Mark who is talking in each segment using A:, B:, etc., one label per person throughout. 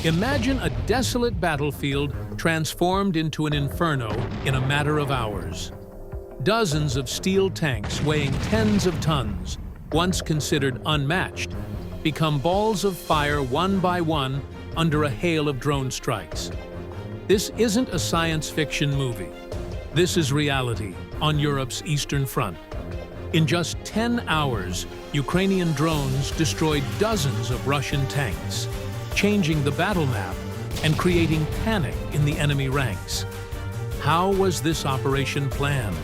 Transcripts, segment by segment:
A: Imagine a desolate battlefield transformed into an inferno in a matter of hours. Dozens of steel tanks weighing tens of tons, once considered unmatched, become balls of fire one by one under a hail of drone strikes. This isn't a science fiction movie. This is reality on Europe's Eastern Front. In just 10 hours, Ukrainian drones destroyed dozens of Russian tanks, changing the battle map and creating panic in the enemy ranks. How was this operation planned?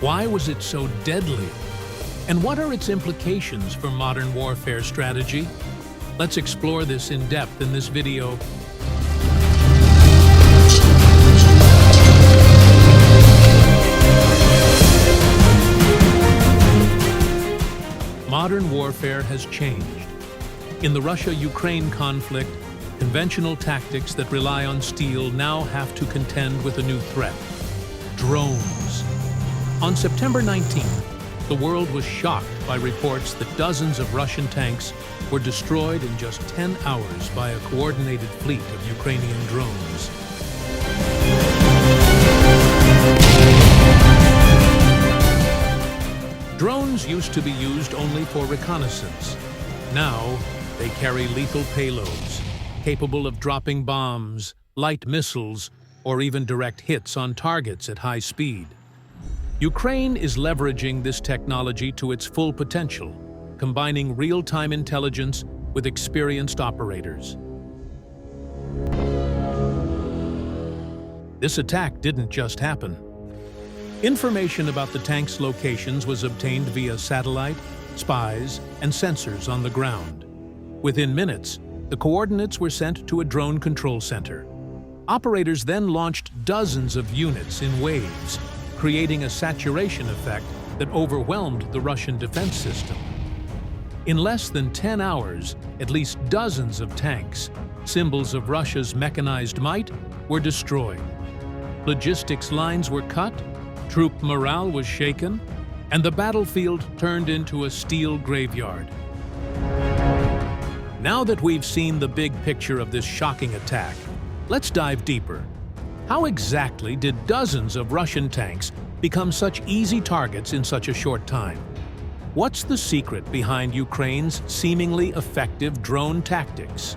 A: Why was it so deadly? And what are its implications for modern warfare strategy? Let's explore this in depth in this video. Modern warfare has changed. In the Russia-Ukraine conflict, conventional tactics that rely on steel now have to contend with a new threat: drones. On September 19th, the world was shocked by reports that dozens of Russian tanks were destroyed in just 10 hours by a coordinated fleet of Ukrainian drones. Drones used to be used only for reconnaissance. Now, they carry lethal payloads, capable of dropping bombs, light missiles, or even direct hits on targets at high speed. Ukraine is leveraging this technology to its full potential, combining real-time intelligence with experienced operators. This attack didn't just happen. Information about the tank's locations was obtained via satellite, spies, and sensors on the ground. Within minutes, the coordinates were sent to a drone control center. Operators then launched dozens of units in waves, creating a saturation effect that overwhelmed the Russian defense system. In less than 10 hours, at least dozens of tanks, symbols of Russia's mechanized might, were destroyed. Logistics lines were cut, troop morale was shaken, and the battlefield turned into a steel graveyard. Now that we've seen the big picture of this shocking attack, let's dive deeper. How exactly did dozens of Russian tanks become such easy targets in such a short time? What's the secret behind Ukraine's seemingly effective drone tactics?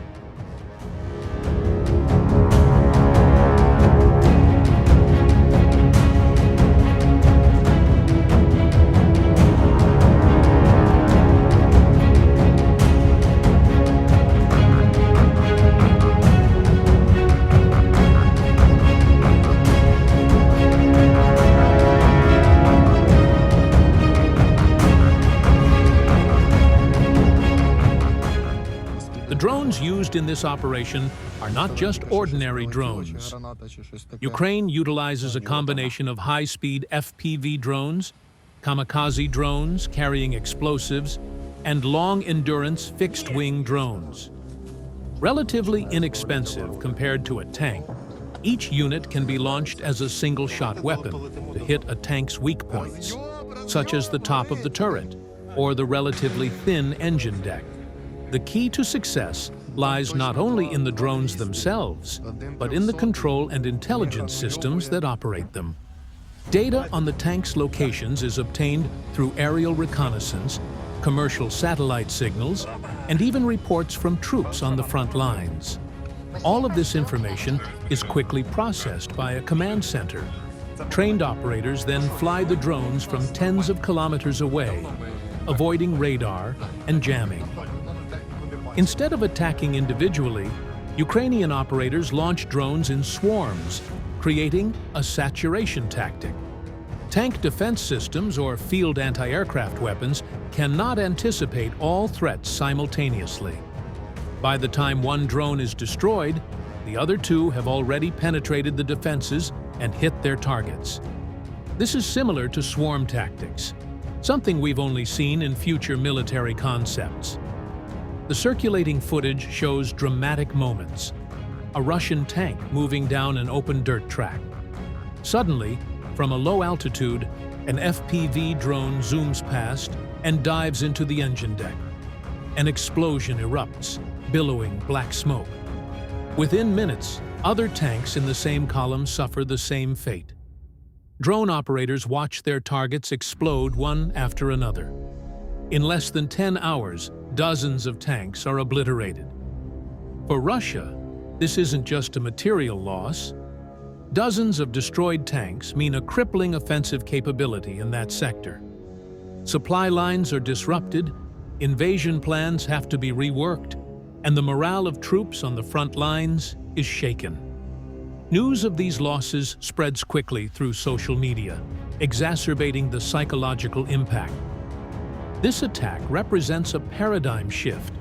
A: The drones used in this operation are not just ordinary drones. Ukraine utilizes a combination of high-speed FPV drones, kamikaze drones carrying explosives, and long-endurance fixed-wing drones. Relatively inexpensive compared to a tank, each unit can be launched as a single-shot weapon to hit a tank's weak points, such as the top of the turret or the relatively thin engine deck. The key to success lies not only in the drones themselves, but in the control and intelligence systems that operate them. Data on the tank's locations is obtained through aerial reconnaissance, commercial satellite signals, and even reports from troops on the front lines. All of this information is quickly processed by a command center. Trained operators then fly the drones from tens of kilometers away, avoiding radar and jamming. Instead of attacking individually, Ukrainian operators launch drones in swarms, creating a saturation tactic. Tank defense systems or field anti-aircraft weapons cannot anticipate all threats simultaneously. By the time one drone is destroyed, the other two have already penetrated the defenses and hit their targets. This is similar to swarm tactics, something we've only seen in future military concepts. The circulating footage shows dramatic moments. A Russian tank moving down an open dirt track. Suddenly, from a low altitude, an FPV drone zooms past and dives into the engine deck. An explosion erupts, billowing black smoke. Within minutes, other tanks in the same column suffer the same fate. Drone operators watch their targets explode one after another. In less than 10 hours, dozens of tanks are obliterated. For Russia, this isn't just a material loss. Dozens of destroyed tanks mean a crippling offensive capability in that sector. Supply lines are disrupted, invasion plans have to be reworked, and the morale of troops on the front lines is shaken. News of these losses spreads quickly through social media, exacerbating the psychological impact. This attack represents a paradigm shift.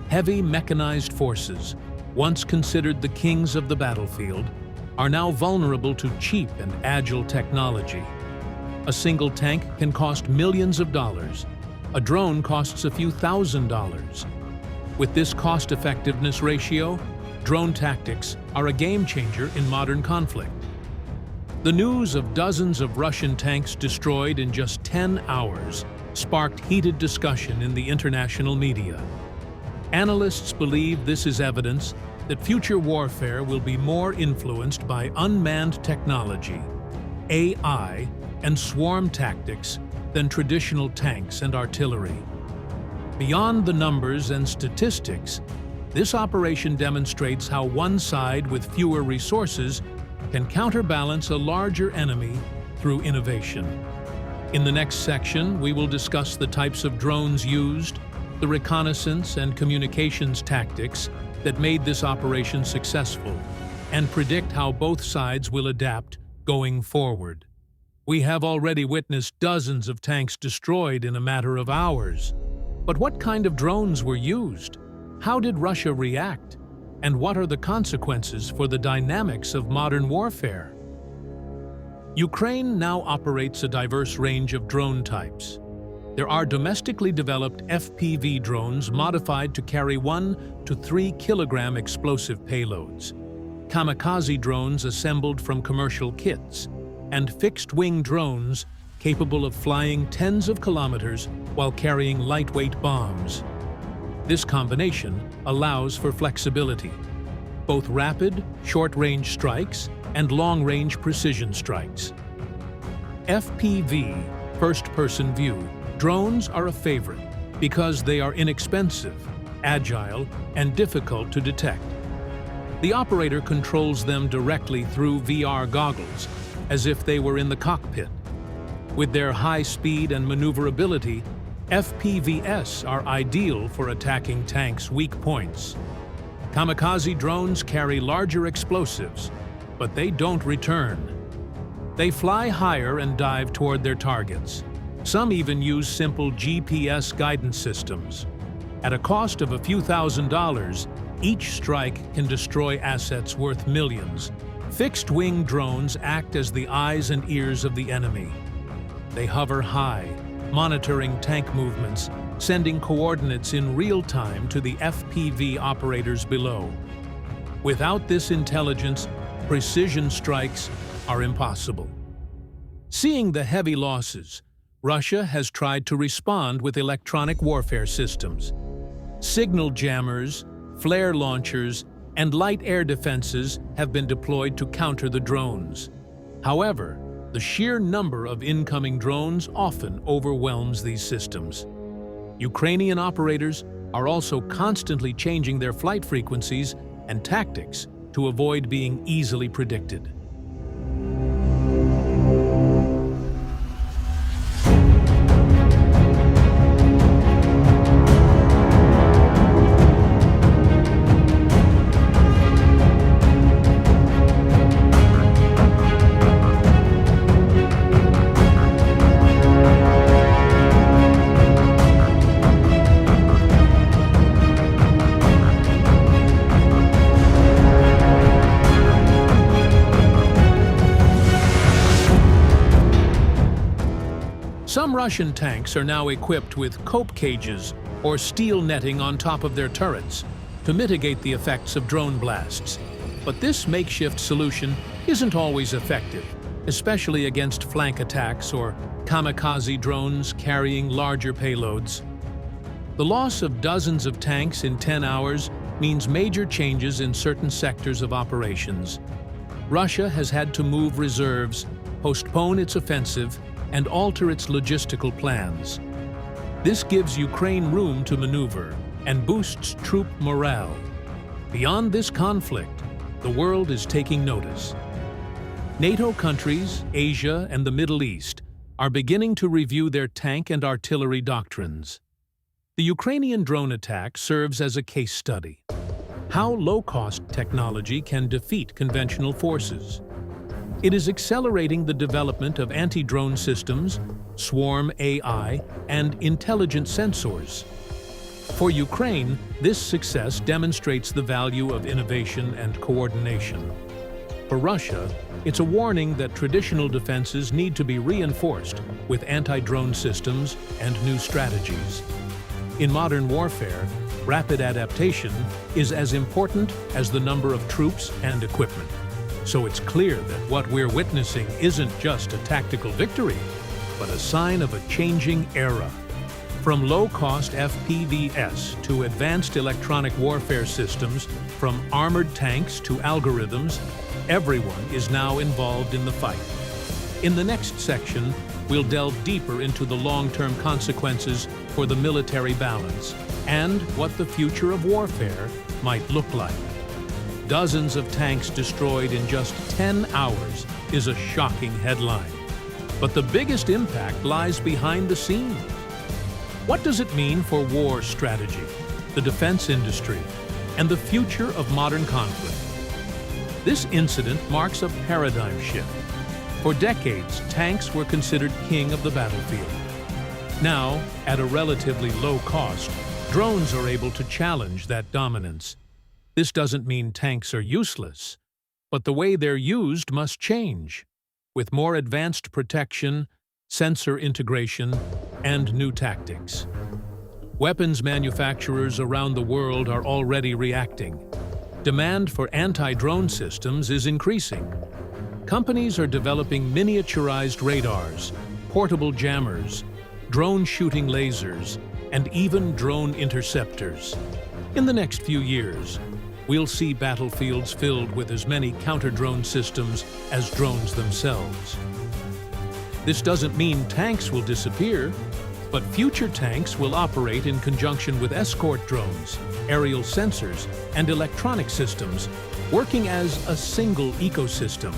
A: Heavy mechanized forces, once considered the kings of the battlefield, are now vulnerable to cheap and agile technology. A single tank can cost millions of dollars. A drone costs a few $1,000s. With this cost-effectiveness ratio, drone tactics are a game-changer in modern conflict. The news of dozens of Russian tanks destroyed in just 10 hours sparked heated discussion in the international media. Analysts believe this is evidence that future warfare will be more influenced by unmanned technology, AI, and swarm tactics than traditional tanks and artillery. Beyond the numbers and statistics, this operation demonstrates how one side with fewer resources can counterbalance a larger enemy through innovation. In the next section, we will discuss the types of drones used, the reconnaissance and communications tactics that made this operation successful, and predict how both sides will adapt going forward. We have already witnessed dozens of tanks destroyed in a matter of hours. But what kind of drones were used? How did Russia react? And what are the consequences for the dynamics of modern warfare? Ukraine now operates a diverse range of drone types. There are domestically developed FPV drones modified to carry 1 to 3 kilogram explosive payloads, kamikaze drones assembled from commercial kits, and fixed-wing drones capable of flying tens of kilometers while carrying lightweight bombs. This combination allows for flexibility, both rapid, short-range strikes and long-range precision strikes. FPV, first-person view, drones are a favorite because they are inexpensive, agile, and difficult to detect. The operator controls them directly through VR goggles, as if they were in the cockpit. With their high speed and maneuverability, FPVs are ideal for attacking tanks' weak points. Kamikaze drones carry larger explosives, but they don't return. They fly higher and dive toward their targets. Some even use simple GPS guidance systems. At a cost of a few $1,000s, each strike can destroy assets worth millions. Fixed-wing drones act as the eyes and ears of the enemy. They hover high, monitoring tank movements, sending coordinates in real time to the FPV operators below. Without this intelligence, precision strikes are impossible. Seeing the heavy losses, Russia has tried to respond with electronic warfare systems. Signal jammers, flare launchers, and light air defenses have been deployed to counter the drones. However, the sheer number of incoming drones often overwhelms these systems. Ukrainian operators are also constantly changing their flight frequencies and tactics to avoid being easily predicted. Some Russian tanks are now equipped with cope cages or steel netting on top of their turrets to mitigate the effects of drone blasts. But this makeshift solution isn't always effective, especially against flank attacks or kamikaze drones carrying larger payloads. The loss of dozens of tanks in 10 hours means major changes in certain sectors of operations. Russia has had to move reserves, postpone its offensive, and alter its logistical plans. This gives Ukraine room to maneuver and boosts troop morale. Beyond this conflict, the world is taking notice. NATO countries, Asia, and the Middle East are beginning to review their tank and artillery doctrines. The Ukrainian drone attack serves as a case study. How low-cost technology can defeat conventional forces. It is accelerating the development of anti-drone systems, swarm AI, and intelligent sensors. For Ukraine, this success demonstrates the value of innovation and coordination. For Russia, it's a warning that traditional defenses need to be reinforced with anti-drone systems and new strategies. In modern warfare, rapid adaptation is as important as the number of troops and equipment. So it's clear that what we're witnessing isn't just a tactical victory, but a sign of a changing era. From low-cost FPVs to advanced electronic warfare systems, from armored tanks to algorithms, everyone is now involved in the fight. In the next section, we'll delve deeper into the long-term consequences for the military balance and what the future of warfare might look like. Dozens of tanks destroyed in just 10 hours is a shocking headline. But the biggest impact lies behind the scenes. What does it mean for war strategy, the defense industry, and the future of modern conflict? This incident marks a paradigm shift. For decades, tanks were considered king of the battlefield. Now, at a relatively low cost, drones are able to challenge that dominance. This doesn't mean tanks are useless, but the way they're used must change, with more advanced protection, sensor integration, and new tactics. Weapons manufacturers around the world are already reacting. Demand for anti-drone systems is increasing. Companies are developing miniaturized radars, portable jammers, drone shooting lasers, and even drone interceptors. In the next few years, we'll see battlefields filled with as many counter-drone systems as drones themselves. This doesn't mean tanks will disappear, but future tanks will operate in conjunction with escort drones, aerial sensors, and electronic systems, working as a single ecosystem.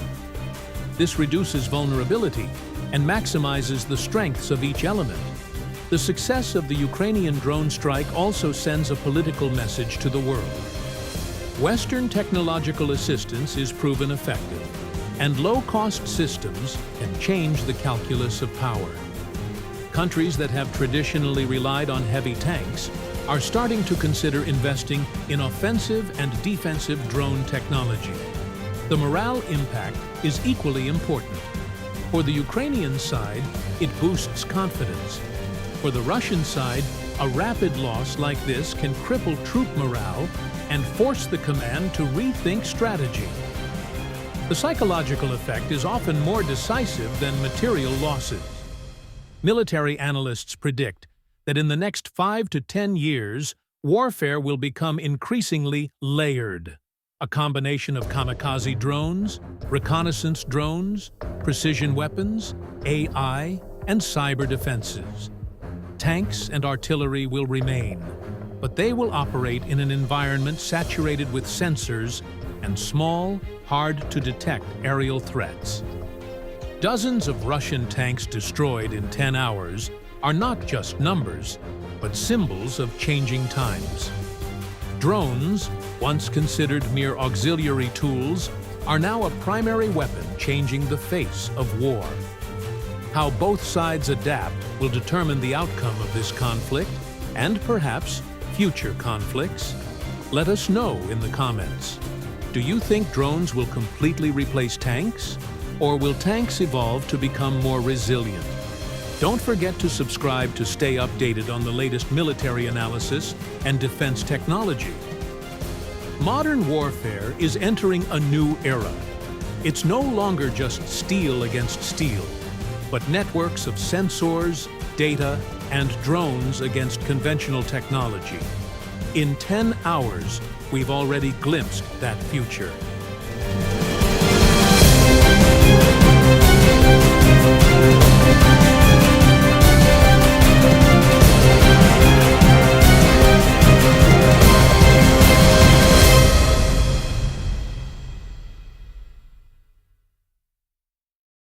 A: This reduces vulnerability and maximizes the strengths of each element. The success of the Ukrainian drone strike also sends a political message to the world. Western technological assistance is proven effective, and low-cost systems can change the calculus of power. Countries that have traditionally relied on heavy tanks are starting to consider investing in offensive and defensive drone technology. The morale impact is equally important. For the Ukrainian side, it boosts confidence. For the Russian side, a rapid loss like this can cripple troop morale and force the command to rethink strategy. The psychological effect is often more decisive than material losses. Military analysts predict that in the next 5 to 10 years, warfare will become increasingly layered. A combination of kamikaze drones, reconnaissance drones, precision weapons, AI, and cyber defenses. Tanks and artillery will remain, but they will operate in an environment saturated with sensors and small, hard-to-detect aerial threats. Dozens of Russian tanks destroyed in 10 hours are not just numbers, but symbols of changing times. Drones, once considered mere auxiliary tools, are now a primary weapon changing the face of war. How both sides adapt will determine the outcome of this conflict and perhaps future conflicts. Let us know in the comments. Do you think drones will completely replace tanks? Or will tanks evolve to become more resilient? Don't forget to subscribe to stay updated on the latest military analysis and defense technology. Modern warfare is entering a new era. It's no longer just steel against steel, but networks of sensors, data, and drones against conventional technology. In 10 hours, we've already glimpsed that future.